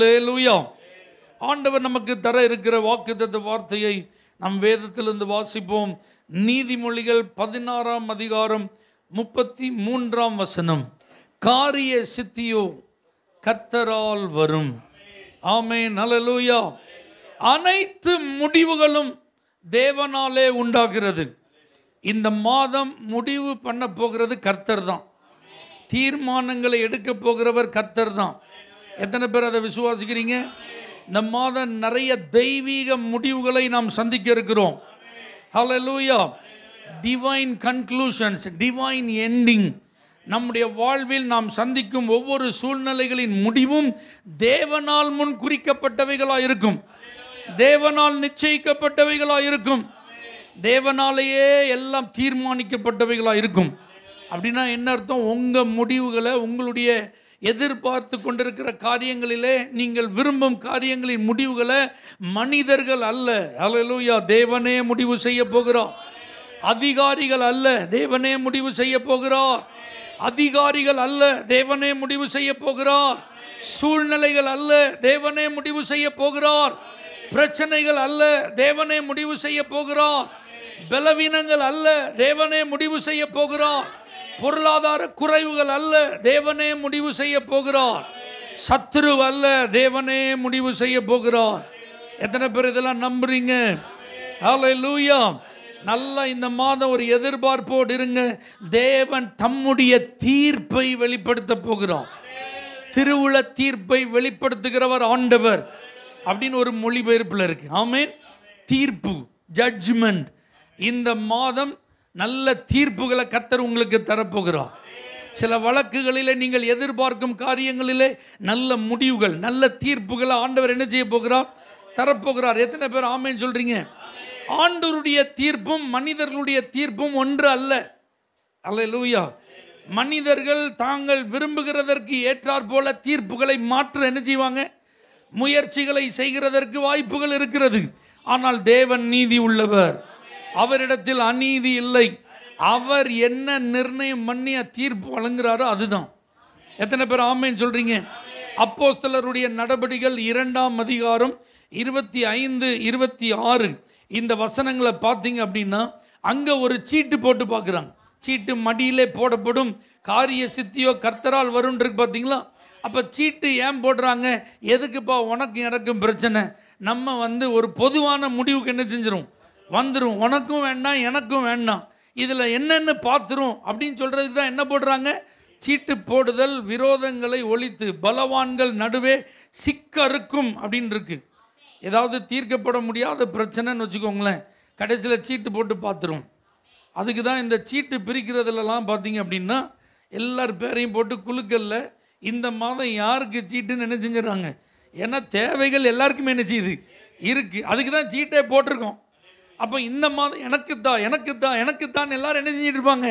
அல்லேலூயா. ஆண்டவர் நமக்கு தர இருக்கிற வாக்குத்தத்த வார்த்தையை நம் வேதத்திலிருந்து வாசிப்போம். நீதிமொழிகள் 16ஆம் அதிகாரம் 33ஆம் வசனம். காரிய சித்தியோ கர்த்தரால் வரும். ஆமென், அல்லேலூயா. அனைத்து முடிவுகளும் தேவனாலே உண்டாகிறது. இந்த மாதம் முடிவு பண்ண போகிறது கர்த்தர் தான். தீர்மானங்களை எடுக்க போகிறவர் கர்த்தர் தான். எத்தனை பேர் அதை விசுவாசிக்கிறீங்க? இந்த மாதம் நிறைய தெய்வீக முடிவுகளை நாம் சந்திக்க இருக்கிறோம். Hallelujah. Divine conclusions, divine ending. நம்முடைய வாழ்வில் நாம் சந்திக்கும் ஒவ்வொரு சூழ்நிலைகளின் முடிவும் தேவனால் முன் குறிக்கப்பட்டவைகளாக இருக்கும், தேவனால் நிச்சயிக்கப்பட்டவைகளாக இருக்கும், தேவனாலேயே எல்லாம் தீர்மானிக்கப்பட்டவைகளாக இருக்கும். அப்படின்னா என்ன அர்த்தம்? உங்கள் முடிவுகளை, உங்களுடைய எதிர்பார்த்து கொண்டிருக்கிற காரியங்களிலே, நீங்கள் விரும்பும் காரியங்களின் முடிவுகளை மனிதர்கள் அல்ல, அல்லேலூயா, தேவனே முடிவு செய்ய போகிறார். அதிகாரிகள் அல்ல, தேவனே முடிவு செய்ய போகிறார். அதிகாரிகள் அல்ல, தேவனே முடிவு செய்ய போகிறார். சூழ்நிலைகள் அல்ல, தேவனே முடிவு செய்ய போகிறார். பிரச்சனைகள் அல்ல, தேவனே முடிவு செய்ய போகிறார். பலவீனங்கள் அல்ல, தேவனே முடிவு செய்ய போகிறார். பொருளாதார குறைவுகள் அல்ல, தேவனே முடிவு செய்ய போகிறார். சத்துரு அல்ல, தேவனே முடிவு செய்ய போகிறார். எத்தனை பேர் இதெல்லாம் நம்புறீங்க? ஹல்லேலூயா. நல்லா இந்த மாதம் ஒரு எதிர்பார்ப்போடு இருங்க. தேவன் தம்முடைய தீர்ப்பை வெளிப்படுத்த போகிறார். திருவுள தீர்ப்பை வெளிப்படுத்துகிறவர் ஆண்டவர் அப்படின்னு ஒரு மொழிபெயர்ப்பில் இருக்கு. ஆமென். தீர்ப்பு, ஜட்ஜ்மெண்ட். இந்த மாதம் நல்ல தீர்ப்புகளை கர்த்தர் உங்களுக்கு தரப்போகிறார். சில வழக்குகளிலே, நீங்கள் எதிர்பார்க்கும் காரியங்களிலே நல்ல முடிவுகள், நல்ல தீர்ப்புகளை ஆண்டவர் என்ன செய்ய போகிறார்? தரப்போகிறார். எத்தனை பேர் ஆமென் சொல்றீங்க? ஆண்டவருடைய தீர்ப்பும் மனிதர்களுடைய தீர்ப்பும் ஒன்று அல்ல. அல்லேலூயா. மனிதர்கள் தாங்கள் விரும்புகிறதற்கு ஏற்றாற் போல தீர்ப்புகளை மாற்ற என்ன செய்வாங்க? முயற்சிகளை செய்கிறதற்கு வாய்ப்புகள் இருக்கிறது. ஆனால் தேவன் நீதி உள்ளவர், அவரிடத்தில் அநீதி இல்லை. அவர் என்ன நிர்ணயம் பண்ணி தீர்ப்பு வழங்குகிறாரோ அதுதான். எத்தனை பேர் ஆமென் சொல்றீங்க? அப்போஸ்தலருடைய நடபடிகள் 2ஆம் அதிகாரம் 25, 26 இந்த வசனங்களை பார்த்தீங்க அப்படின்னா, அங்கே ஒரு சீட்டு போட்டு பார்க்குறாங்க. சீட்டு மடியிலே போடப்படும், காரிய சித்தியோ கர்த்தரால் வரும் இருக்கு பார்த்தீங்களா? அப்போ சீட்டு ஏன் போடுறாங்க? எதுக்குப்பா உனக்கு எனக்கும் பிரச்சனை? நம்ம ஒரு பொதுவான முடிவுக்கு என்ன செஞ்சிடும்? வந்துடும். உனக்கும் வேண்டாம், எனக்கும் வேண்டாம், இதில் என்னென்னு பார்த்துரும் அப்படின்னு சொல்கிறதுக்கு தான் என்ன போடுறாங்க? சீட்டு போடுதல் விரோதங்களை ஒழித்து பலவான்கள் நடுவே சிக்கறுக்கும் அப்படின்னு இருக்கு. ஏதாவது தீர்க்கப்பட முடியாத பிரச்சனைன்னு வச்சுக்கோங்களேன், கடைசியில் சீட்டு போட்டு பார்த்துரும். அதுக்கு தான் இந்த சீட்டு பிரிக்கிறதுலலாம் பார்த்தீங்க அப்படின்னா எல்லார் பேரையும் போட்டு குழுக்கல்ல இந்த மாதம் யாருக்கு சீட்டுன்னு என்ன செஞ்சிடறாங்க. ஏன்னா தேவைகள் எல்லாருக்குமே என்ன செய்யுது? இருக்குது. அதுக்கு தான் சீட்டே போட்டிருக்கோம். அப்போ இந்த மாதம் எனக்குத்தான் எல்லாரும் என்ன செஞ்சுட்டு இருப்பாங்க?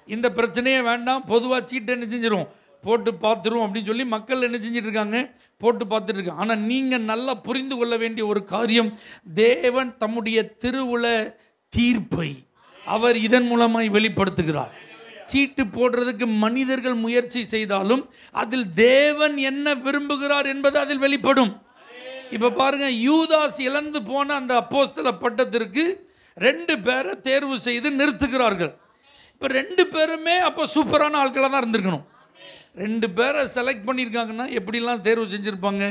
இந்த பிரச்சனையே வேண்டாம், பொதுவாக சீட்டை என்ன செஞ்சிடும்? போட்டு பார்த்துரும் அப்படின்னு சொல்லி மக்கள் என்ன செஞ்சிட்டு இருக்காங்க? போட்டு பார்த்துட்டு இருக்காங்க. ஆனால் நீங்கள் நல்லா புரிந்து கொள்ள வேண்டிய ஒரு காரியம், தேவன் தம்முடைய திருவுள தீர்ப்பை அவர் இதன் மூலமாய் வெளிப்படுத்துகிறார். சீட்டு போடுறதுக்கு மனிதர்கள் முயற்சி செய்தாலும் அதில் தேவன் என்ன விரும்புகிறார் என்பது அதில் வெளிப்படும். இப்போ பாருங்க, யூதாஸ் இழந்து போன அந்த அப்போஸ்தல பட்டத்திற்கு 2 பேரை தேர்வு செய்து நிறுத்துகிறார்கள். இப்போ 2 பேருமே அப்போ சூப்பரான ஆட்களாக தான் இருந்திருக்கணும். 2 பேரை செலக்ட் பண்ணியிருக்காங்கன்னா எப்படிலாம் தேர்வு செஞ்சுருப்பாங்க?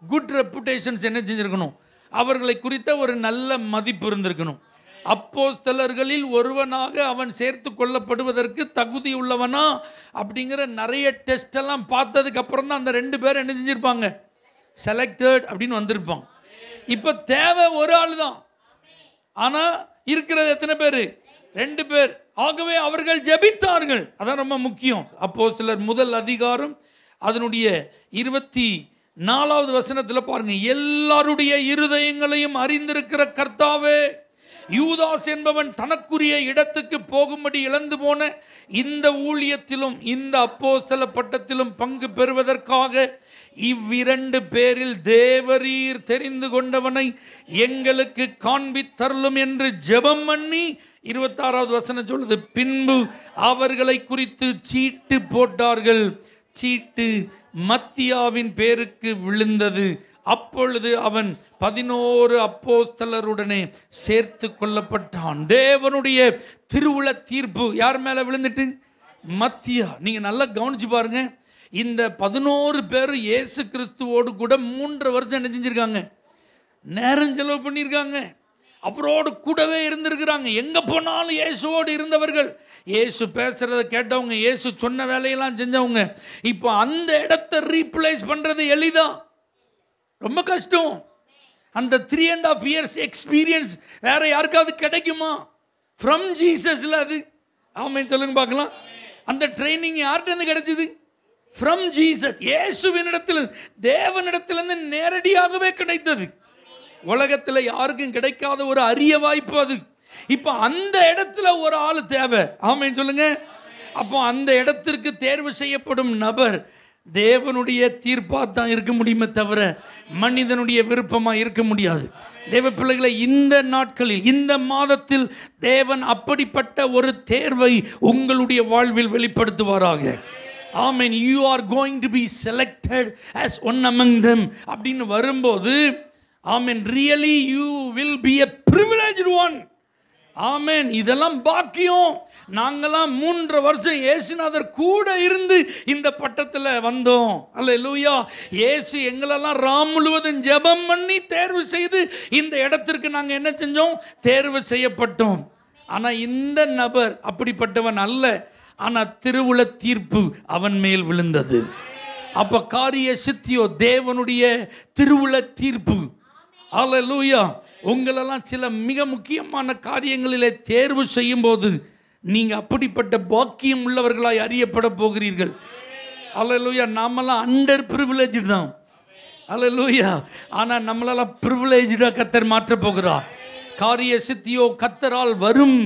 குட் ரெப்புடேஷன்ஸ் என்ன செஞ்சுருக்கணும்? அவர்களை குறித்த ஒரு நல்ல மதிப்பு இருந்திருக்கணும். அப்போஸ்தலர்களில் ஒருவனாக அவன் சேர்த்து கொள்ளப்படுவதற்கு தகுதி உள்ளவனா அப்படிங்கிற நிறைய டெஸ்ட் எல்லாம் பார்த்ததுக்கு அப்புறம் தான் அந்த 2 பேர் என்ன செஞ்சுருப்பாங்க? செலக்டட் அப்படின்னு வந்திருப்பாங்க. இப்போ தேவை ஒரு ஆள் தான், ஆனால் இருக்கிறது எத்தனை பேர்? 2 பேர். ஆகவே அவர்கள் ஜெபித்தார்கள். அதான் ரொம்ப முக்கியம். அப்போஸ்தலர் 1 அதிகாரம் அதனுடைய 24வது வசனத்தில் பாருங்க, எல்லாருடைய இருதயங்களையும் அறிந்திருக்கிற கர்த்தாவே, யூதாஸ் என்பவன் தனக்குரிய இடத்துக்கு போகும்படி இழந்து போன இந்த ஊழியத்திலும் இந்த அப்போஸ்தல பட்டத்திலும் பங்கு பெறுவதற்காக இவ்விரண்டு பேரில் தேவரீர் தெரிந்து கொண்டவனை எங்களுக்கு காண்பித்தருளும் என்று ஜெபம் பண்ணி 26வது வசனம் சொல்லுது, பின்பு அவர்களை குறித்து சீட்டு போட்டார்கள். சீட்டு மத்தியாவின் பேருக்கு விழுந்தது. அப்பொழுது அவன் 11 அப்போஸ்தலருடனே சேர்த்து கொள்ளப்பட்டான். தேவனுடைய திருவுள தீர்ப்பு யார் மேல விழுந்துட்டு? மத்தியா. நீங்க நல்லா கவனிச்சு பாருங்க. இந்த 11 பேர் இயேசு கிறிஸ்துவோடு கூட 3 வருஷம் என்ன செஞ்சிருக்காங்க? நேரம் செலவு பண்ணியிருக்காங்க. அவரோடு கூடவே இருந்திருக்கிறாங்க. எங்க போனாலும் இயேசுவோடு இருந்தவர்கள், இயேசு பேசுறத கேட்டவங்க, இயேசு சொன்ன வேலையெல்லாம் செஞ்சவங்க. இப்போ அந்த இடத்தை ரீப்ளேஸ் பண்றது எளிதா? ரொம்ப கஷ்டம். அந்த 3.5 years எக்ஸ்பீரியன்ஸ் வேற யாருக்காவது கிடைக்குமா? ஃப்ரம் ஜீசஸ்ல அது. ஆமென் சொல்லுங்க பார்க்கலாம். அந்த ட்ரைனிங் யார்கிட்ட இருந்து கிடைச்சது? From Jesus. இயேசுவினிடத்தில், தேவனிடத்திலிருந்து நேரடியாகவே கிடைத்தது. உலகத்தில் யாருக்கும் கிடைக்காத ஒரு அரிய வாய்ப்பு அது. இப்போ அந்த இடத்துல ஒரு ஆள் தேவை. ஆமென் சொல்லுங்க. அப்போ அந்த இடத்திற்கு தேர்வு செய்யப்படும் நபர் தேவனுடைய தீர்ப்பா தான் இருக்க முடியுமே தவிர மனிதனுடைய விருப்பமா இருக்க முடியாது. தேவ பிள்ளைகளை, இந்த நாட்களில், இந்த மாதத்தில் தேவன் அப்படிப்பட்ட ஒரு தேர்வை உங்களுடைய வாழ்வில் வெளிப்படுத்துவாராக. ஆமென். you are going to be selected as one among them அப்படின்னு வரும்போது, ஆமென், really you will be a privileged one. ஆமென். இதெல்லாம் பாக்கியம். நாங்களாம் 3 வருஷம் இயேசுநாதர் கூட இருந்து இந்த பட்டத்தில் வந்தோம். அல்லேலூயா. இயேசு எங்களெல்லாம் ராம் முழுவதும் ஜெபம் பண்ணி தேர்வு செய்து இந்த இடத்திற்கு நாங்கள் என்ன செஞ்சோம்? தேர்வு செய்யப்பட்டோம். ஆனால் இந்த நபர் அப்படிப்பட்டவன் அல்ல. ஆனால் திருவுள தீர்ப்பு அவன் மேல் விழுந்தது. அப்போ காரிய சித்தியோ தேவனுடைய திருவுள தீர்ப்பு. அல்லேலூயா. உங்களெல்லாம் சில மிக முக்கியமான காரியங்களிலே தேர்வு செய்யும் போது நீங்கள் அப்படிப்பட்ட பாக்கியம் உள்ளவர்களாய் அறியப்பட போகிறீர்கள். அல்லேலூயா. நாமெல்லாம் அண்டர் ப்ரிவிலேஜ் தான். அல்லேலூயா. ஆனால் நம்மளெல்லாம் ப்ரிவிலேஜாக கர்த்தர் மாற்ற போகிறார். காரிய சித்தியோ கர்த்தரால் வரும்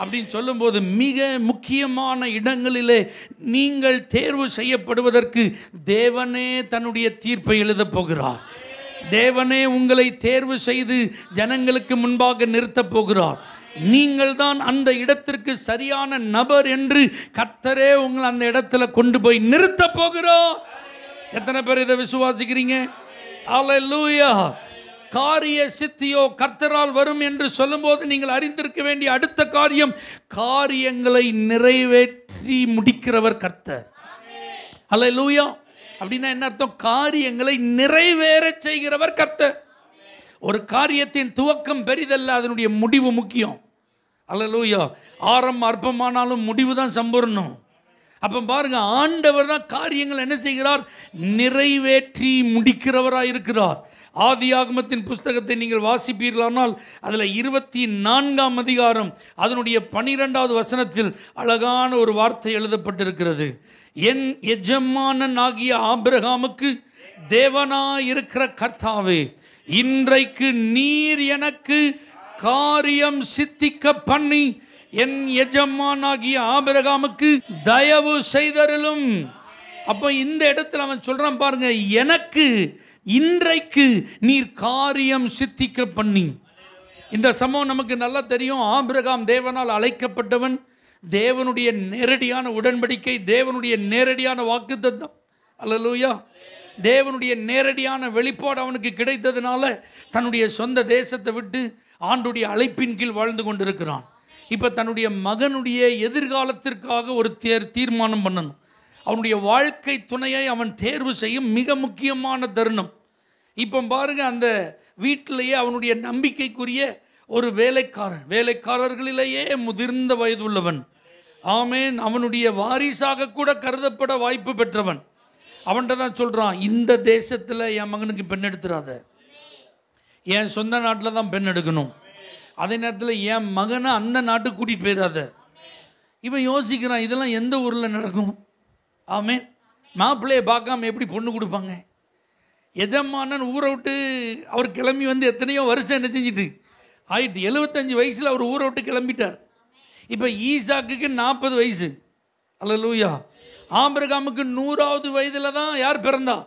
அப்படின்னு சொல்லும்போது மிக முக்கியமான இடங்களிலே நீங்கள் தேர்வு செய்யப்படுவதற்கு தேவனே தன்னுடைய தீர்ப்பை எழுதப் போகிறார். தேவனே உங்களை தேர்வு செய்து ஜனங்களுக்கு முன்பாக நிறுத்தப் போகிறார். நீங்கள் தான் அந்த இடத்திற்கு சரியான நபர் என்று கர்த்தரே உங்களை அந்த இடத்துல கொண்டு போய் நிறுத்தப் போகிறார். எத்தனை பேர் இதை விசுவாசிக்கிறீங்க? அல்லேலூயா. காரிய சித்தியோ கர்த்தரால் வரும் என்று சொல்லும்போது நீங்கள் அறிந்திருக்க வேண்டிய அடுத்த காரியம், காரியங்களை நிறைவேற்றி முடிக்கிறவர் கர்த்தர். அல்லேலூயா. அப்படின்னா என்ன அர்த்தம்? காரியங்களை நிறைவேற செய்கிறவர் கர்த்தர். ஒரு காரியத்தின் துவக்கம் பெரிதல்ல, அதனுடைய முடிவு முக்கியம். அல்லேலூயா. ஆரம்பம் அற்பமானாலும் முடிவு தான் சம்பூர்ணம். அப்போ பாருங்க, ஆண்டவர் தான் காரியங்கள் என்ன செய்கிறார்? நிறைவேற்றி முடிக்கிறவராக இருக்கிறார். ஆதியாகமத்தின் புஸ்தகத்தை நீங்கள் வாசிப்பீர்களானால் அதில் 24ஆம் அதிகாரம் அதனுடைய 12வது வசனத்தில் அழகான ஒரு வார்த்தை எழுதப்பட்டிருக்கிறது. என் எஜமானன் ஆகிய ஆபிரகாமுக்கு தேவனாயிருக்கிற கர்த்தாவே, இன்றைக்கு நீர் எனக்கு காரியம் சித்திக்க பண்ணி என் எஜமானாகிய ஆபிரகாமுக்கு தயவு செய்தருளும். அப்போ இந்த இடத்துல அவன் சொல்றான் பாருங்க, எனக்கு இன்றைக்கு நீர் காரியம் சித்திக்க பண்ணி. இந்த சம்பவம் நமக்கு நல்லா தெரியும். ஆபிரகாம் தேவனால் அழைக்கப்பட்டவன். தேவனுடைய நேரடியான உடன்படிக்கை, தேவனுடைய நேரடியான வாக்குத்தத்தம். அல்லேலூயா. தேவனுடைய நேரடியான வெளிப்பாடு அவனுக்கு கிடைத்ததுனால தன்னுடைய சொந்த தேசத்தை விட்டு ஆண்டுடைய அழைப்பின் கீழ் வாழ்ந்து கொண்டிருக்கிறான். இப்போ தன்னுடைய மகனுடைய எதிர்காலத்திற்காக ஒரு தீர்மானம் பண்ணணும். அவனுடைய வாழ்க்கை துணையை அவன் தேர்வு செய்யும் மிக முக்கியமான தருணம். இப்போ பாருங்க, அந்த வீட்டிலேயே அவனுடைய நம்பிக்கைக்குரிய ஒரு வேலைக்காரர்களிலேயே முதிர்ந்த வயது உள்ளவன். ஆமேன். அவனுடைய வாரிசாக கூட கருதப்பட வாய்ப்பு பெற்றவன். அவன்கிட்ட தான் சொல்கிறான், இந்த தேசத்தில் என் மகனுக்கு பெண் எடுத்துறாத, என் சொந்த நாட்டில் தான் பெண் எடுக்கணும். அதே நேரத்தில் என் மகனை அந்த நாட்டுக்கு கூட்டிகிட்டு போயிடாத. இவன் யோசிக்கிறான், இதெல்லாம் எந்த ஊரில் நடக்கும்? ஆமேன். மாப்பிள்ளையை பார்க்காம எப்படி பொண்ணு கொடுப்பாங்க? எஜமானன் ஊரை விட்டு அவர் கிளம்பி வந்து எத்தனையோ வருஷம் என்ன செஞ்சிட்டு ஆயிட்டு. 75 வயசில் அவர் ஊரை விட்டு கிளம்பிட்டார். இப்போ ஈசாக்குக்கு 40 வயசு. அல்லேலூயா. ஆபிரகாமுக்கு 100வது வயதில் தான் யார் பிறந்தா?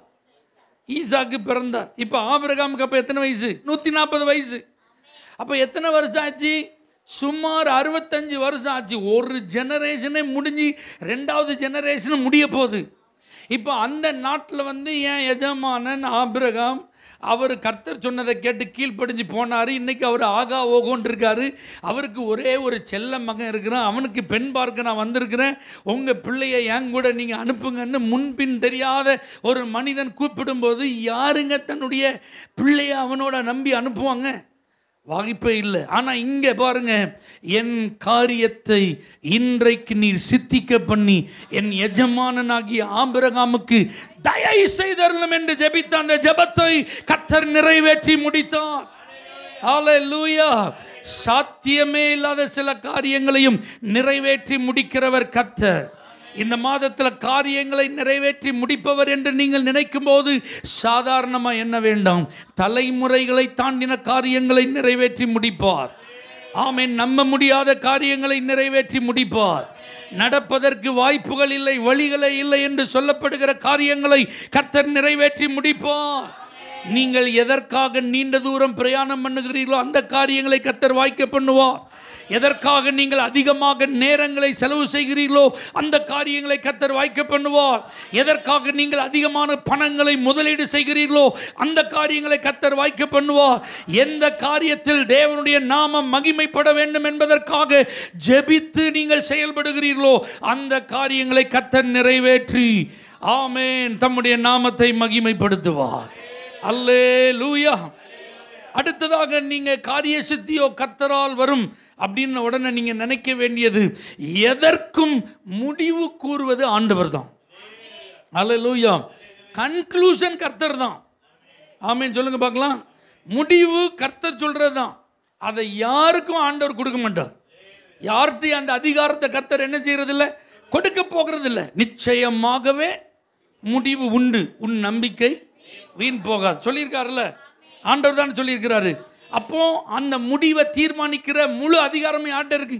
ஈசாக்கு பிறந்தார். இப்போ ஆபிரகாமுக்கு அப்போ எத்தனை வயசு? 140 வயசு. அப்போ எத்தனை வருஷம் ஆச்சு? சுமார் 65 வருஷம் ஆச்சு. ஒரு ஜெனரேஷனே முடிஞ்சு 2வது ஜெனரேஷனும் முடிய போகுது. இப்போ அந்த நாட்டில் வந்து என் எஜமானன் ஆபிரகாம் அவர் கர்த்தர் சொன்னதை கேட்டு கீழ்ப்படிஞ்சு போனார். இன்றைக்கி அவர் ஆகா ஓகோன்னு இருக்கார். அவருக்கு ஒரே ஒரு செல்ல மகன் இருக்கிறான். அவனுக்கு பெண் பார்க்க நான் வந்திருக்கிறேன், உங்கள் பிள்ளையை என் கூட நீங்கள் அனுப்புங்கன்னு முன்பின் தெரியாத ஒரு மனிதன் கூப்பிடும்போது யாருங்க தன்னுடைய பிள்ளையை அவனோட நம்பி அனுப்புவாங்க? வாய்ப்பே இல்லை. ஆனால் இங்கே பாருங்க, என் காரியத்தை இன்றைக்கு நீர் சித்திக்க பண்ணி என் எஜமானனாகிய ஆபிரகாமுக்கு தயை செய்தருளும் என்று ஜெபித்த அந்த ஜெபத்தை கர்த்தர் நிறைவேற்றி முடித்தார். ஹல்லேலூயா. சாத்தியமே இல்லாத சில காரியங்களையும் நிறைவேற்றி முடிக்கிறவர் கர்த்தர். இந்த மாதத்தில் காரியங்களை நிறைவேற்றி முடிப்பவர் என்று நீங்கள் நினைக்கும் போது சாதாரணமாக என்ன வேண்டாம், தலைமுறைகளை தாண்டின காரியங்களை நிறைவேற்றி முடிப்பார். ஆமென். நம்ப முடியாத காரியங்களை நிறைவேற்றி முடிப்பார். நடப்பதற்கு வாய்ப்புகள் இல்லை, வழிகளே இல்லை என்று சொல்லப்படுகிற காரியங்களை கர்த்தர் நிறைவேற்றி முடிப்பார். நீங்கள் எதற்காக நீண்ட தூரம் பிரயாணம் பண்ணுகிறீர்களோ அந்த காரியங்களை கர்த்தர் வாய்க்க பண்ணுவார். எதற்காக நீங்கள் அதிகமாக நேரங்களை செலவு செய்கிறீர்களோ அந்த காரியங்களை கர்த்தர் வாய்க்க பண்ணுவார். எதற்காக நீங்கள் அதிகமான பணங்களை முதலீடு செய்கிறீர்களோ அந்த காரியங்களை கர்த்தர் வாய்க்க பண்ணுவார். எந்த காரியத்தில் தேவனுடைய நாமம் மகிமைப்பட வேண்டும் என்பதற்காக ஜெபித்து நீங்கள் செயல்படுகிறீர்களோ அந்த காரியங்களை கர்த்தர் நிறைவேற்றி ஆமென் தம்முடைய நாமத்தை மகிமைப்படுத்துவார். அல்லேலூயா. அடுத்ததாக நீங்கள் காரிய சித்தியோ கர்த்தரால் வரும் அப்படின்னு உடனே நீங்கள் நினைக்க வேண்டியது, எதற்கும் முடிவு கூறுவது ஆண்டவர் தான். அல்லேலூயா. கன்க்ளூஷன் கர்த்தர் தான். ஆமென் சொல்லுங்க பார்க்கலாம். முடிவு கர்த்தர் சொல்கிறது தான். அதை யாருக்கும் ஆண்டவர் கொடுக்க மாட்டார். யார்கிட்டையும் அந்த அதிகாரத்தை கர்த்தர் என்ன செய்யறதில்லை, கொடுக்க போகிறதில்லை. நிச்சயமாகவே முடிவு உண்டு, உன் நம்பிக்கை வீண் போகாது சொல்லியிருக்காருல்ல, ஆண்டவர் தான் சொல்லியிருக்கிறாரு. அப்போ அந்த முடிவை தீர்மானிக்கிற முழு அதிகாரமே யார்கிட்ட இருக்கு?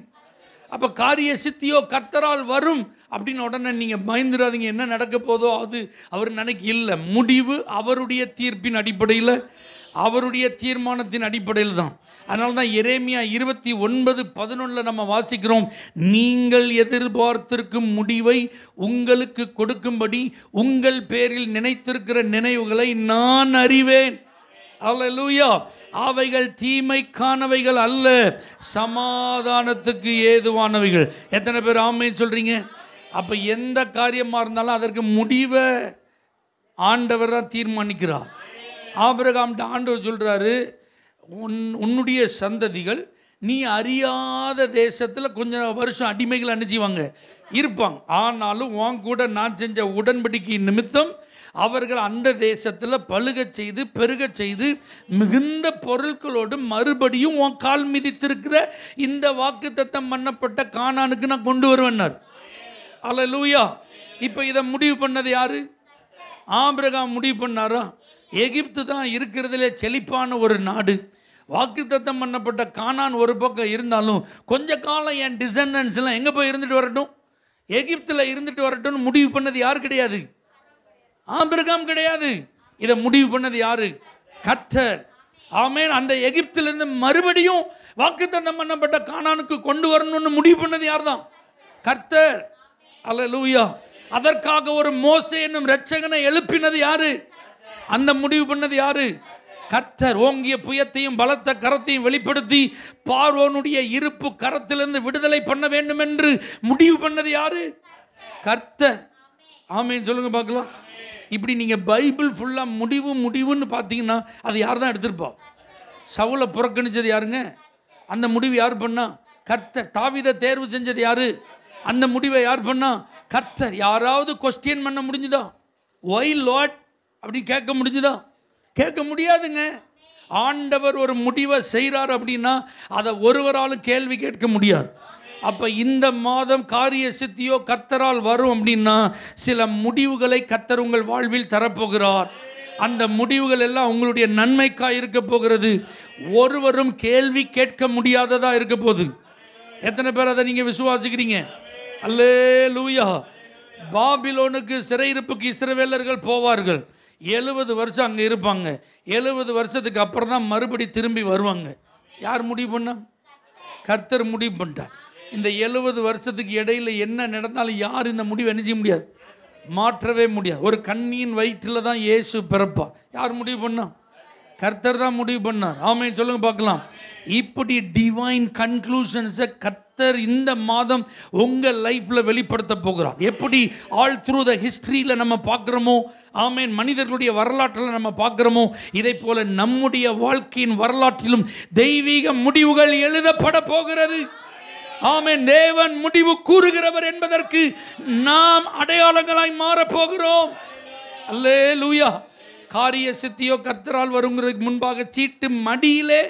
அப்போ காரிய சித்தியோ கர்த்தரால் வரும் அப்படின்னு உடனே நீங்கள் பயந்துடாதீங்க, என்ன நடக்க போதோ அது அவர் நினைக்க இல்லை. முடிவு அவருடைய தீர்ப்பின் அடிப்படையில், அவருடைய தீர்மானத்தின் அடிப்படையில் தான். அதனால தான் எரேமியா 29:11 நம்ம வாசிக்கிறோம், நீங்கள் எதிர்பார்த்திருக்கும் முடிவை உங்களுக்கு கொடுக்கும்படி உங்கள் பேரில் நினைத்திருக்கிற நினைவுகளை நான் அறிவேன். அல்லேலூயா. அவைகள் தீமைக்கானவைகள் அல்ல, சமாதானத்துக்கு ஏதுவானவைகள். எத்தனை பேர் ஆமென் சொல்றீங்க? அப்போ எந்த காரியமாக இருந்தாலும் அதற்கு முடிவை ஆண்டவர் தான் தீர்மானிக்கிறார். ஆபிரகாம்கிட்ட ஆண்டவர் சொல்கிறாரு, உன்னுடைய சந்ததிகள் நீ அறியாத தேசத்தில் கொஞ்சம் வருஷம் அடிமைகள் அணிஞ்சிவாங்க இருப்பாங்க. ஆனாலும் உன் கூட நான் செஞ்ச உடன்படிக்கை நிமித்தம் அவர்கள் அந்த தேசத்தில் பழுக செய்து பெருக செய்து மிகுந்த பொருட்களோடு மறுபடியும் உன் கால் மிதித்திருக்கிற இந்த வாக்குத்தத்தம் பண்ணப்பட்ட கானானுக்கு நான் கொண்டு வருவேன்னார். அல்லேலூயா. இப்போ இதை முடிவு பண்ணது யாரு? ஆபிரகாம் முடிவு பண்ணாரா? எகிப்து தான் இருக்கிறதுலே செழிப்பான ஒரு நாடு. வாக்குத்தத்தம் பண்ணப்பட்ட கானான் ஒரு பக்கம் இருந்தாலும் கொஞ்ச காலம் என் டிசெண்டன்ஸ்லாம் எங்கே போய் இருந்துட்டு வரட்டும், எகிப்தில் இருந்துட்டு வரட்டும்னு முடிவு பண்ணது யார்? கிடையாது, ஆபிரகாம் கிடையாது. இதை முடிவு பண்ணது யாரு? கர்த்தர். ஆமென். அந்த எகிப்திலிருந்து மறுபடியும் வாக்குத்தத்தம் பண்ணப்பட்ட கானானுக்கு கொண்டு வரணும்னு முடிவு பண்ணது யார் தான்? கர்த்தர். அல்லேலூயா. அதற்காக ஒரு மோசே என்னும் இரட்சகனை எழுப்பினது யாரு? அந்த முடிவு பண்ணது யாரு? கர்த்தர். ஓங்கிய புயத்தையும் பலத்த கரத்தையும் வெளிப்படுத்தி பார்வோனுடைய இருப்பு கரத்திலிருந்து விடுதலை பண்ண வேண்டும் என்று முடிவு பண்ணது யாரு? கர்த்தர். ஆமென் சொல்லுங்க பார்க்கலாம். இப்படி நீங்கள் பைபிள் ஃபுல்லாக முடிவுன்னு பார்த்தீங்கன்னா அது யார் தான் எடுத்திருப்பா? சவுலை புறக்கணிச்சது யாருங்க? அந்த முடிவு யார் பண்ணா? கர்த்தர். தாவீதை தேர்வு செஞ்சது யாரு? அந்த முடிவை யார் பண்ணா? கர்த்தர். யாராவது கொஸ்டின் பண்ண முடிஞ்சுதா? ஒய் லார்ட் அப்படி கேட்க முடிஞ்சுதா? கேட்க முடியாதுங்க. ஆண்டவர் ஒரு முடிவை செய்கிறார் அப்படின்னா அதை ஒருவராலும் கேள்வி கேட்க முடியாது. அப்போ இந்த மாதம் காரிய சித்தியோ கர்த்தரால் வரும் அப்படின்னா சில முடிவுகளை கர்த்தர் உங்கள் வாழ்வில் தரப்போகிறார். அந்த முடிவுகள் எல்லாம் உங்களுடைய நன்மைக்காக இருக்க போகிறது. ஒருவரும் கேள்வி கேட்க முடியாததா இருக்க போகுது. எத்தனை பேர் அதை நீங்கள் விசுவாசிக்கிறீங்க? அல்லேலூயா. பாபிலோனுக்கு சிறையிருப்புக்கு இஸ்ரவேலர்கள் போவார்கள். 70 வருஷம் அங்கே இருப்பாங்க. 70 வருஷத்துக்கு அப்புறம் தான் மறுபடி திரும்பி வருவாங்க. யார் முடிவு பண்ணா? கர்த்தர் முடிவு பண்ணிட்டார். இந்த 70 வருஷத்துக்கு இடையில் என்ன நடந்தாலும் யார் இந்த முடிவு என்ன செய்ய முடியாது, மாற்றவே முடியாது. ஒரு கன்னியின் வயிற்றில் தான் இயேசு பிறப்பார். யார் முடிவு பண்ணா? கர்த்தர் தான் முடிவு பண்ணார். ஆமென் சொல்லுங்க பார்க்கலாம். இப்படி டிவைன் கன்க்ளூஷன்ஸை கர்த்தர் இந்த மாதம் உங்கள் லைஃப்பில் வெளிப்படுத்த போகிறார். எப்படி ஆல் த்ரூ த ஹிஸ்ட்ரியில் நம்ம பார்க்குறோமோ, ஆமென், மனிதர்களுடைய வரலாற்றில் நம்ம பார்க்குறோமோ, இதை போல நம்முடைய வாழ்க்கையின் வரலாற்றிலும் தெய்வீக முடிவுகள் எழுதப்பட போகிறது. ஆமென். தேவன் முடிவு கூறுகிறவர் என்பதற்கு நாம் அடையாளங்களாய் மாறப்போகிறோம். அல்லேலூயா. காரிய சித்தியோ கர்த்தரால் வருங்கிறதுக்கு முன்பாக சீட்டு மடியிலே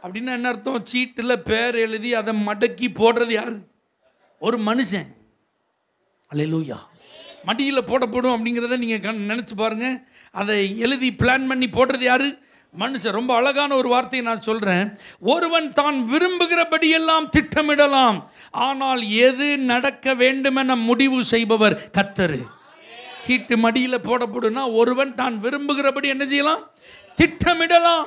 அப்படின்னா என்ன அர்த்தம்? சீட்டில் பேர் எழுதி அதை மடக்கி போடுறது யாரு? ஒரு மனுஷன். அல்லேலூயா. மடியில் போடப்படும் அப்படிங்கிறத நீங்கள் நினச்சி பாருங்கள். அதை எழுதி பிளான் பண்ணி போடுறது யாரு? மனுஷன். ரொம்ப அழகான ஒரு வார்த்தையை நான் சொல்கிறேன். ஒருவன் தான் விரும்புகிறபடியெல்லாம் திட்டமிடலாம், ஆனால் எது நடக்க வேண்டுமென முடிவு செய்பவர் கர்த்தர். சீட்டு மடியில் போடப்படும்னா ஒருவன் தான் விரும்புகிறபடி என்ன செய்யலாம்? திட்டமிடலாம்.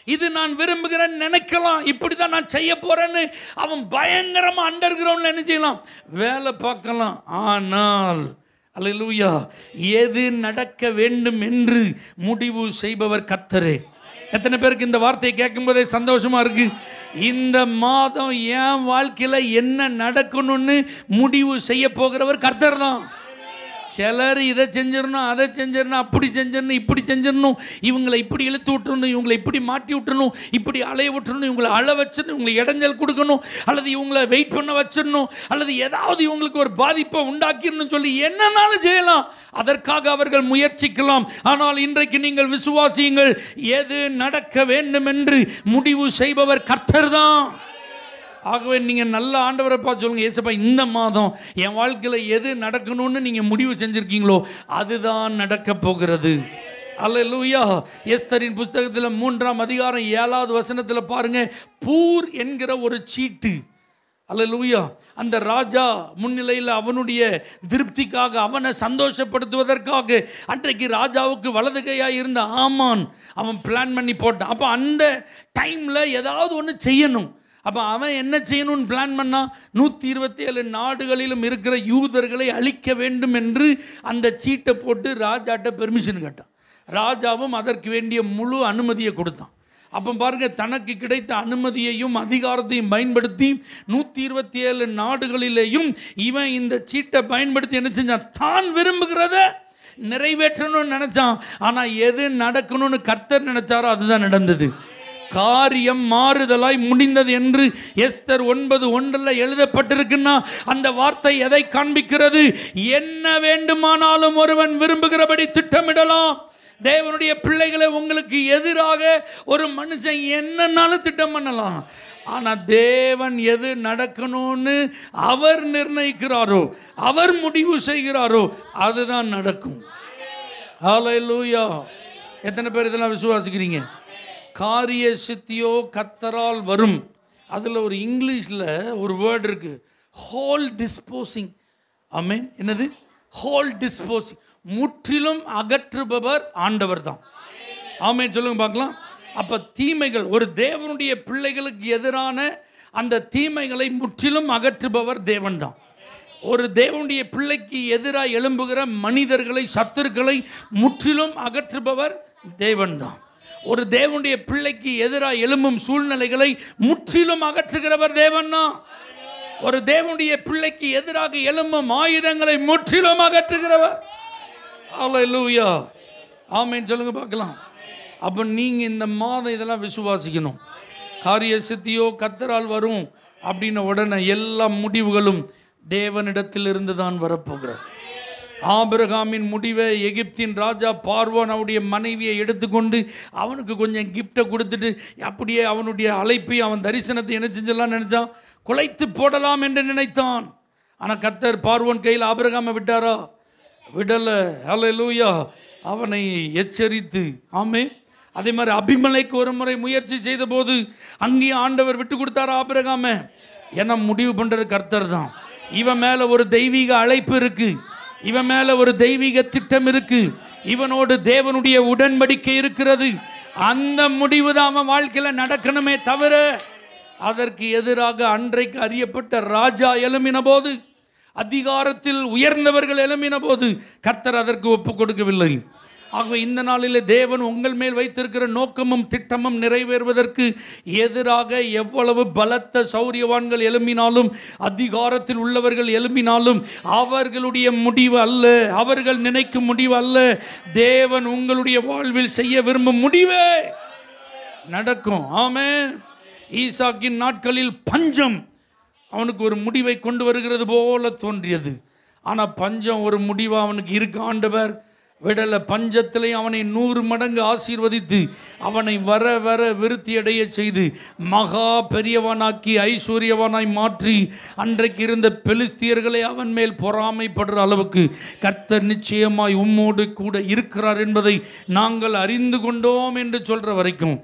இது நான் விரும்புகிறேன்னு நினைக்கலாம், இப்படி தான் நான் செய்ய போகிறேன்னு அவன் பயங்கரமாக அண்டர் கிரவுண்டில் என்ன செய்யலாம்? வேலை பார்க்கலாம். ஆனால் அல்லேலூயா, எது நடக்க வேண்டும் என்று முடிவு செய்பவர் கர்த்தரே. எத்தனை பேருக்கு இந்த வார்த்தையை கேட்கும்போதே சந்தோஷமா இருக்கு? இந்த மாதம் என் வாழ்க்கையில் என்ன நடக்கணும்னு முடிவு செய்ய போகிறவர் கர்த்தர் தான். சிலர் இதை செஞ்சிடணும், அதை செஞ்சிடணும், அப்படி செஞ்சிடணும், இப்படி செஞ்சிடணும், இவங்களை இப்படி இழுத்து விட்டுறணும், இவங்களை இப்படி மாட்டி விட்டுறணும், இப்படி அலைய விட்டுறணும், இவங்களை அழ வச்சிடணும், இவங்களை இடைஞ்சல் கொடுக்கணும், அல்லது இவங்களை வெயிட் பண்ண வச்சிடணும், அல்லது ஏதாவது இவங்களுக்கு ஒரு பாதிப்பை உண்டாக்கிடணும் சொல்லி என்னன்னாலும் செய்யலாம். அதற்காக அவர்கள் முயற்சிக்கலாம். ஆனால் இன்றைக்கு நீங்கள் விசுவாசியுங்கள், எது நடக்க வேண்டும் என்று முடிவு செய்பவர் கர்த்தர் தான். ஆகவே நீங்கள் நல்ல ஆண்டவரை பார்த்து சொல்லுங்கள், ஏசப்பா இந்த மாதம் என் வாழ்க்கையில் எது நடக்கணும்னு நீங்கள் முடிவு செஞ்சுருக்கீங்களோ அதுதான் நடக்க போகிறது. அல்லேலூயா. எஸ்தரின் புஸ்தகத்தில் 3ஆம் அதிகாரம் 7வது வசனத்தில் பாருங்கள், பூர் என்கிற ஒரு சீட்டு. அல்லேலூயா. அந்த ராஜா முன்னிலையில் அவனுடைய திருப்திக்காக, அவனை சந்தோஷப்படுத்துவதற்காக அன்றைக்கு ராஜாவுக்கு வலது கையாக இருந்த ஆமான் அவன் பிளான் பண்ணி போட்டான். அப்போ அந்த டைமில் ஏதாவது ஒன்று செய்யணும். அப்போ அவன் என்ன செய்யணும்னு பிளான் பண்ணால் 127 நாடுகளிலும் இருக்கிற யூதர்களை அழிக்க வேண்டும் என்று அந்த சீட்டை போட்டு ராஜாட்ட பெர்மிஷன் கேட்டான். ராஜாவும் அதற்கு வேண்டிய முழு அனுமதியை கொடுத்தான். அப்போ பாருங்க, தனக்கு கிடைத்த அனுமதியையும் அதிகாரத்தையும் பயன்படுத்தி 127 நாடுகளிலேயும் இவன் இந்த சீட்டை பயன்படுத்தி என்ன செஞ்சான்? தான் விரும்புகிறத நிறைவேற்றணும்னு நினைச்சான். ஆனால் எது நடக்கணும்னு கர்த்தர் நினைச்சாரோ அதுதான் நடந்தது. காரியம் மாறுதலாய் முடிந்தது என்று எஸ்தர் 9:1 எழுதப்பட்டிருக்குன்னா அந்த வார்த்தை எதை காண்பிக்கிறது? என்ன வேண்டுமானாலும் ஒருவன் விரும்புகிறபடி திட்டமிடலாம். தேவனுடைய பிள்ளைகளை, உங்களுக்கு எதிராக ஒரு மனுஷன் என்னன்னாலும் திட்டம் பண்ணலாம். ஆனால் தேவன் எது நடக்கணும்னு அவர் நிர்ணயிக்கிறாரோ, அவர் முடிவு செய்கிறாரோ அதுதான் நடக்கும். ஹல்லேலூயா. எத்தனை பேர் இதெல்லாம் விசுவாசிக்கிறீங்க? காரிய சித்தியோ கர்த்தரால் வரும். அதில் ஒரு இங்கிலீஷில் ஒரு வேர்டு இருக்கு, ஹோல் டிஸ்போசிங். ஆமென். என்னது? Whole disposing. முற்றிலும் அகற்றுபவர் ஆண்டவர் தான். ஆமென் சொல்லுங்க பார்க்கலாம். அப்போ தீமைகள், ஒரு தேவனுடைய பிள்ளைகளுக்கு எதிரான அந்த தீமைகளை முற்றிலும் அகற்றுபவர் தேவன் தான். ஒரு தேவனுடைய பிள்ளைக்கு எதிராக எழும்புகிற மனிதர்களை, சத்துருக்களை முற்றிலும் அகற்றுபவர் தேவன் தான். ஒரு தேவனுடைய பிள்ளைக்கு எதிராக எழும்பும் சூழ்நிலைகளை முற்றிலும் அகற்றுகிறவர் தேவன் தான். ஒரு தேவனுடைய பிள்ளைக்கு எதிராக எழும்பும் ஆயுதங்களை முற்றிலும் அகற்றுகிறவர். அல்லேலூயா. ஆமென் சொல்லுங்க பார்க்கலாம். அப்போ நீங்கள் இந்த மாதம் இதெல்லாம் விசுவாசிக்கணும். காரிய சித்தியோ கர்த்தரால் வரும் அப்படின்ன உடனே எல்லா முடிவுகளும் தேவனிடத்திலிருந்து தான் வரப்போகிறார். ஆபிரகாமின் முடிவை எகிப்தின் ராஜா பார்வோன் அவனுடைய மனைவியை எடுத்துக்கொண்டு அவனுக்கு கொஞ்சம் கிஃப்டை கொடுத்துட்டு அப்படியே அவனுடைய அழைப்பை, அவன் தரிசனத்தை என்ன செஞ்சலாம் நினைச்சான்? குலைத்து போடலாம் என்று நினைத்தான். ஆனால் கர்த்தர் பார்வோன் கையில் ஆபிரகாமை விட்டாரா? விடலை. ஹல்லேலூயா. அவனை எச்சரித்து, ஆமென். அதே மாதிரி அபிமெலேக்கு ஒரு முறை முயற்சி செய்த போது அங்கேயும் ஆண்டவர் விட்டு கொடுத்தாரா ஆபிரகாமை? ஏன்னா முடிவு பண்ணுறது கர்த்தர் தான். இவன் மேலே ஒரு தெய்வீக அழைப்பு இருக்கு, இவன் மேலே ஒரு தெய்வீக திட்டம் இருக்கு, இவனோடு தேவனுடைய உடன்படிக்கை இருக்கிறது. அந்த முடிவு தான் அவன் வாழ்க்கையில் நடக்கணுமே தவிர அதற்கு எதிராக அன்றைக்கு அறியப்பட்ட ராஜா எழும்பின போது, அதிகாரத்தில் உயர்ந்தவர்கள் எழும்பின போது கர்த்தர் அதற்கு ஒப்பு கொடுக்கவில்லை. ஆகவே இந்த நாளிலே தேவன் உங்கள் மேல் வைத்திருக்கிற நோக்கமும் திட்டமும் நிறைவேறுவதற்கு எதிராக எவ்வளவு பலத்த சௌரியவான்கள் எழும்பினாலும், அதிகாரத்தில் உள்ளவர்கள் எழும்பினாலும், அவர்களுடைய முடிவு அல்ல, அவர்கள் நினைக்கும் முடிவு அல்ல, தேவன் உங்களுடைய வாழ்வில் செய்ய விரும்பும் முடிவே நடக்கும். ஆமென். ஈசாக்கின் நாட்களில் பஞ்சம் அவனுக்கு ஒரு முடிவை கொண்டு வருகிறது போல தோன்றியது. ஆனால் பஞ்சம் ஒரு முடிவு அவனுக்கு இருக்கு. ஆண்டவர் விடலை. பஞ்சத்திலே அவனை 100 மடங்கு ஆசீர்வதித்து அவனை வர வர விருத்தி அடைய செய்து மகா பெரியவனாக்கி ஐஸ்வர்யவனாய் மாற்றி அன்றைக்கு இருந்த பெலிஸ்தியர்களை அவன் மேல் பொறாமைப்படுற அளவுக்கு கர்த்தர் நிச்சயமாய் உம்மோடு கூட இருக்கிறார் என்பதை நாங்கள் அறிந்து கொண்டோம் என்று சொல்கிற வரைக்கும்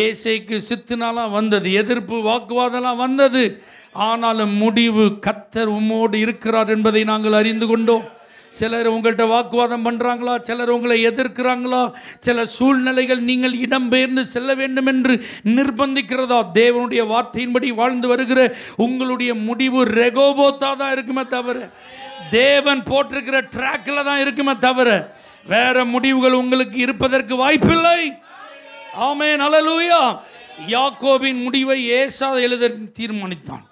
ஏசேக்கு சித்துனாலாம் வந்தது, எதிர்ப்பு வாக்குவாதம்லாம் வந்தது. ஆனாலும் முடிவு கர்த்தர் உம்மோடு இருக்கிறார் என்பதை நாங்கள் அறிந்து கொண்டோம். சிலர் உங்கள்கிட்ட வாக்குவாதம் பண்ணுறாங்களா, சிலர் உங்களை எதிர்க்கிறாங்களா, சில சூழ்நிலைகள் நீங்கள் இடம்பெயர்ந்து செல்ல வேண்டும் என்று நிர்பந்திக்கிறதா, தேவனுடைய வார்த்தையின்படி வாழ்ந்து வருகிற உங்களுடைய முடிவு ரெகோபோத்தா தான் இருக்குமே தவிர, தேவன் போட்டிருக்கிற ட்ராக்கில் தான் இருக்குமே தவிர வேற முடிவுகள் உங்களுக்கு இருப்பதற்கு வாய்ப்பில்லை. ஆமென், அல்லேலூயா. யாக்கோபின் முடிவை ஏசா எழுத தீர்மானித்தான்.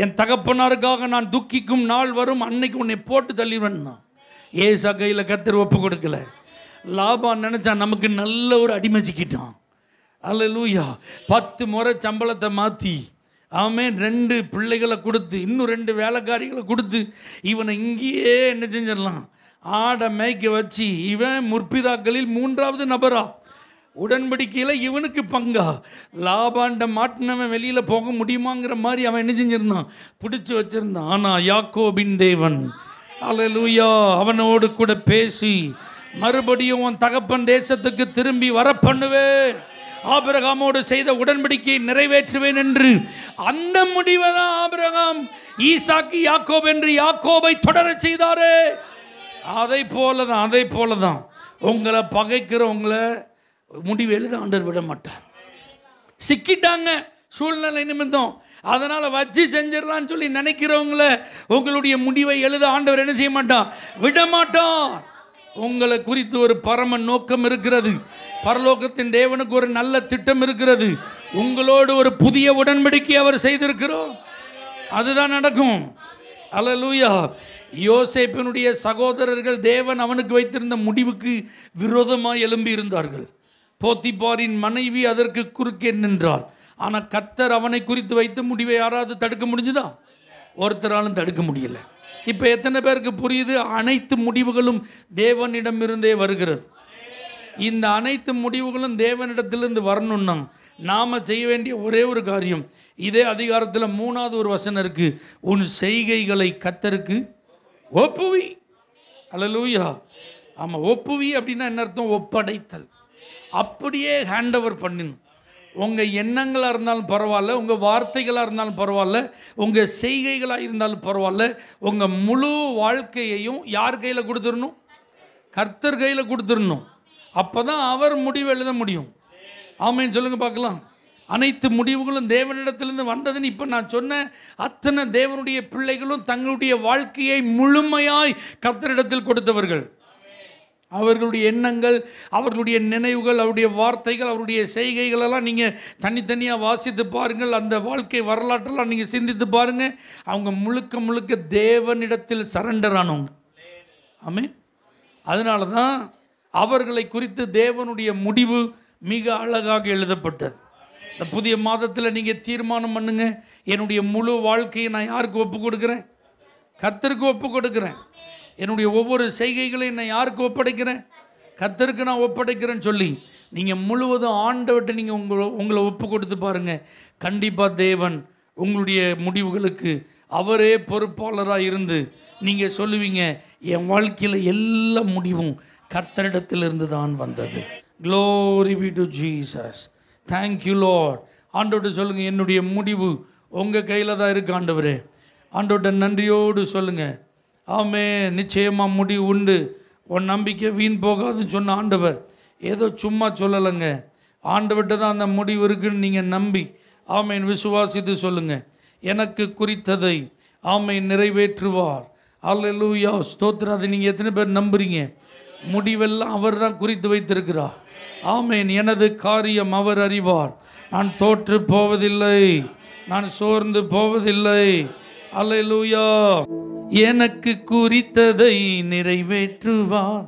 என் தகப்பனாருக்காக நான் துக்கிக்கும் நாள் வரும், அன்னைக்கு உன்னை போட்டு தள்ளிடுவேன்னா. ஏசா கையில் கர்த்தர் ஒப்பு கொடுக்கல. லாபான் நினச்சா நமக்கு நல்ல ஒரு அடிமைச்சிக்கிட்டான். அல்லேலூயா. 10 முறை சம்பளத்தை மாற்றி, ஆமென், 2 பிள்ளைகளை கொடுத்து, இன்னும் 2 வேலைக்காரிகளை கொடுத்து இவனை இங்கேயே என்ன செஞ்சிடலாம், ஆடை மேய்க்க வச்சு, இவன் முற்பிதாக்களில் 3வது நபரா, உடன்படிக்கையில் இவனுக்கு பங்கா. லாபாண்ட மாட்டினவன் வெளியில் போக முடியுமாங்கிற மாதிரி அவன் என்ன செஞ்சிருந்தான், பிடிச்சி வச்சிருந்தான். ஆனால் யாக்கோபின் தேவன், அல்லேலூயா, அவனோடு கூட பேசி மறுபடியும் உன் தகப்பன் தேசத்துக்கு திரும்பி வர பண்ணுவேன், ஆபிரகாமோடு செய்த உடன்படிக்கையை நிறைவேற்றுவேன் என்று அந்த முடிவை தான் ஆபிரகாம் ஈசாக்கு யாக்கோப் என்று யாக்கோபை தொடர செய்தாரே. அதை போல தான் உங்களை பகைக்கிறவங்களை முடிவு எழுத ஆண்டவர் விட மாட்டார். சிக்கிட்டாங்க சூழ்நிலை நிமித்தம், அதனால் வச்சு செஞ்சிடலான்னு சொல்லி நினைக்கிறவங்கள உங்களுடைய முடிவை எழுத ஆண்டவர் என்ன செய்ய மாட்டார், விட மாட்டார். உங்களை குறித்து ஒரு பரம நோக்கம் இருக்கிறது. பரலோகத்தின் தேவனுக்கு ஒரு நல்ல திட்டம் இருக்கிறது. உங்களோடு ஒரு புதிய உடன்படிக்கை அவர் செய்திருக்கிறோம். அதுதான் நடக்கும். அல்லேலூயா. யோசேப்பினுடைய சகோதரர்கள் தேவன் அவனுக்கு வைத்திருந்த முடிவுக்கு விரோதமாக எழும்பி இருந்தார்கள். போத்திபாரின் மனைவி அதற்கு குறுக்கே நின்றாள். ஆனால் கர்த்தர் அவனை குறித்து வைத்த முடிவை யாராவது தடுக்க முடிஞ்சுதா? ஒருத்தராலும் தடுக்க முடியல. இப்போ எத்தனை பேருக்கு புரியுது? அனைத்து முடிவுகளும் தேவனிடமிருந்தே வருகிறது. இந்த அனைத்து முடிவுகளும் தேவனிடத்திலிருந்து வரணும்னா நாம் செய்ய வேண்டிய ஒரே ஒரு காரியம், இதே அதிகாரத்தில் 3வது ஒரு வசனம் இருக்கு, உன் செய்கைகளை கர்த்தருக்கு ஒப்புவி. அல்லேலூயா. ஆமாம், ஒப்புவி அப்படின்னா என்ன அர்த்தம்? ஒப்படைத்தல். அப்படியே ஹேண்ட் ஓவர் பண்ணிடணும். உங்கள் எண்ணங்களாக இருந்தாலும் பரவாயில்ல, உங்கள் வார்த்தைகளாக இருந்தாலும் பரவாயில்ல, உங்கள் செய்கைகளாக இருந்தாலும் பரவாயில்ல, உங்கள் முழு வாழ்க்கையையும் யார் கையில் கொடுத்துடணும்? கர்த்தர் கையில் கொடுத்துடணும். அப்போ தான் அவர் முடிவு எழுத முடியும். ஆமென் சொல்லுங்கள் பார்க்கலாம். அனைத்து முடிவுகளும் தேவனிடத்திலிருந்து வந்ததுன்னு இப்போ நான் சொன்ன அத்தனை தேவனுடைய பிள்ளைகளும் தங்களுடைய வாழ்க்கையை முழுமையாய் கர்த்தரிடத்தில் கொடுத்தவர்கள். அவர்களுடைய எண்ணங்கள், அவர்களுடைய நினைவுகள், அவருடைய வார்த்தைகள், அவருடைய செய்கைகளெல்லாம் நீங்கள் தனித்தனியாக வாசித்து பாருங்கள். அந்த வாழ்க்கை வரலாற்றெல்லாம் நீங்கள் சிந்தித்து பாருங்கள். அவங்க முழுக்க முழுக்க தேவனிடத்தில் சரண்டர் ஆனவங்க. ஆமென். அதனால தான் அவர்களை குறித்து தேவனுடைய முடிவு மிக அழகாக எழுதப்பட்டது. இந்த புதிய மாதத்தில் நீங்கள் தீர்மானம் பண்ணுங்க, என்னுடைய முழு வாழ்க்கையை நான் யாருக்கு ஒப்பு கொடுக்குறேன்? கர்த்தருக்கு ஒப்பு கொடுக்குறேன். என்னுடைய ஒவ்வொரு செய்கைகளையும் நான் யாருக்கு ஒப்படைக்கிறேன்? கர்த்தருக்கு நான் ஒப்படைக்கிறேன்னு சொல்லி நீங்கள் முழுவதும் ஆண்டவர்கிட்ட நீங்கள் உங்களை ஒப்பு கொடுத்து பாருங்கள். கண்டிப்பாக தேவன் உங்களுடைய முடிவுகளுக்கு அவரே பொறுப்பாளராக இருந்து நீங்கள் சொல்லுவீங்க, என் வாழ்க்கையில் எல்லா முடிவும் கர்த்தரிடத்திலிருந்து தான் வந்தது. Glory be to Jesus. Thank you Lord. ஆண்டவர்கிட்ட சொல்லுங்கள், என்னுடைய முடிவு உங்கள் கையில் தான் இருக்குது ஆண்டவரே. ஆண்டவர்கிட்ட நன்றியோடு சொல்லுங்கள். ஆமே, நிச்சயமாக முடிவு உண்டு. உன் நம்பிக்கை வீண் போகாதுன்னு சொன்ன ஆண்டவர் ஏதோ சும்மா சொல்லலைங்க. ஆண்டவர்கிட்ட தான் அந்த முடிவு இருக்குன்னு நீங்கள் நம்பி ஆமேன் விசுவாசித்து சொல்லுங்கள், எனக்கு குறித்ததை ஆமேன் நிறைவேற்றுவார். அல்லேலூயா, ஸ்தோத்திரம். அதை நீங்கள் எத்தனை பேர் நம்புறீங்க? முடிவெல்லாம் அவர் தான் குறித்து வைத்திருக்கிறார். ஆமேன். எனது காரியம் அவர் அறிவார். நான் தோற்று போவதில்லை, நான் சோர்ந்து போவதில்லை. அல்லேலூயா. எனக்கு குறித்ததை நிறைவேற்றுவார்,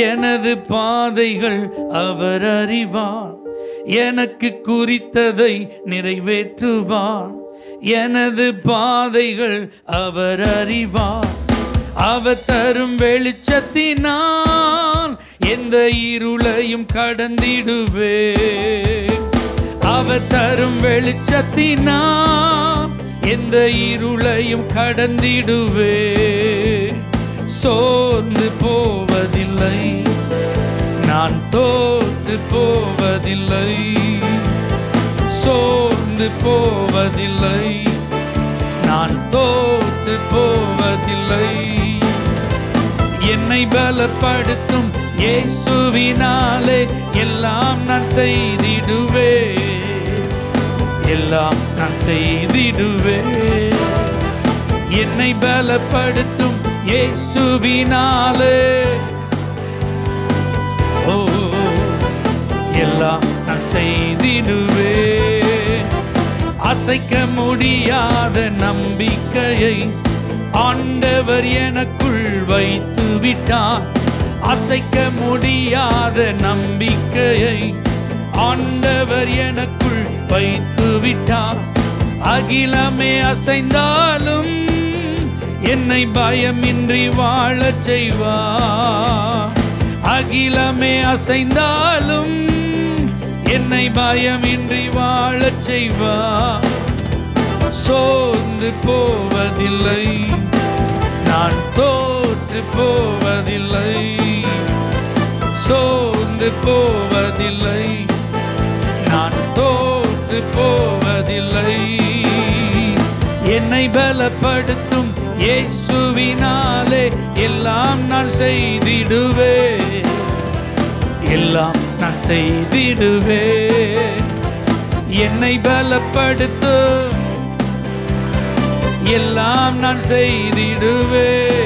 எனது பாதைகள் அவர் அறிவார். எனக்கு குறித்ததை நிறைவேற்றுவார், எனது பாதைகள் அவர் அறிவார். அவர் தரும் வெளிச்சத்தினால் எந்த இருளையும் கடந்திடுவேன். அவர் தரும் வெளிச்சத்தினால் எந்த இருளையும் கடந்திடுவேன். சோர்ந்து போவதில்லை, நான் தோற்று போவதில்லை. சோர்ந்து போவதில்லை, நான் தோற்று போவதில்லை. என்னை பலப்படுத்தும் இயேசுவினாலே எல்லாம் நான் செய்திடுவேன், எல்லாம் நான் செய்திடுவேன். என்னை பலப்படுத்தும் இயேசுவினாலே ஓ எல்லாம் நான் செய்திடுவேன். அசைக்க முடியாத நம்பிக்கையை ஆண்டவர் எனக்குள் வைத்து விட்டார். அசைக்க முடியாத நம்பிக்கையை ஆண்டவர் எனக்குள் வைத்து விட்டார். அகிலமே அசைந்தாலும் என்னை பயமின்றி வாழச் செய்வார். அகிலமே அசைந்தாலும் என்னை பயமின்றி வாழச் செய்வார். சோர்ந்து போவதில்லை, நான் தோற்று போவதில்லை. சோர்ந்து போவதில்லை, நான் தோற்று போவதில்லை. என்னை பலப்படுத்தும் இயேசுவினாலே எல்லாம் நான் செய்திடுவேன், எல்லாம் நான் செய்திடுவேன். என்னை பலப்படுத்தும் எல்லாம் நான் செய்திடுவேன்.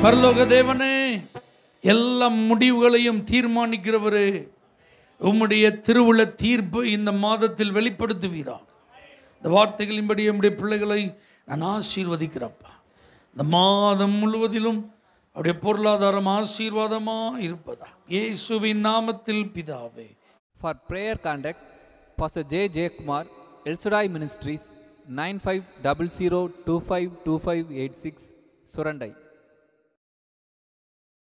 பரலோக தேவனே, எல்லா முடிவுகளையும் தீர்மானிக்கிறவரே, உம்முடைய திருவுள்ள தீர்ப்பு இந்த மாதத்தில் வெளிப்படுத்துவீரா. இந்த வார்த்தைகளின்படி நம்முடைய பிள்ளைகளை நான் ஆசீர்வதிக்கிறப்பா. இந்த மாதம் முழுவதிலும் அவருடைய பொருளாதாரம் ஆசீர்வாதமாக இருப்பதா இயேசுவின் நாமத்தில் பிதாவே. For prayer contact Pastor J. J. Kumar, El Shaddai Ministries, 9500252586, Surandai.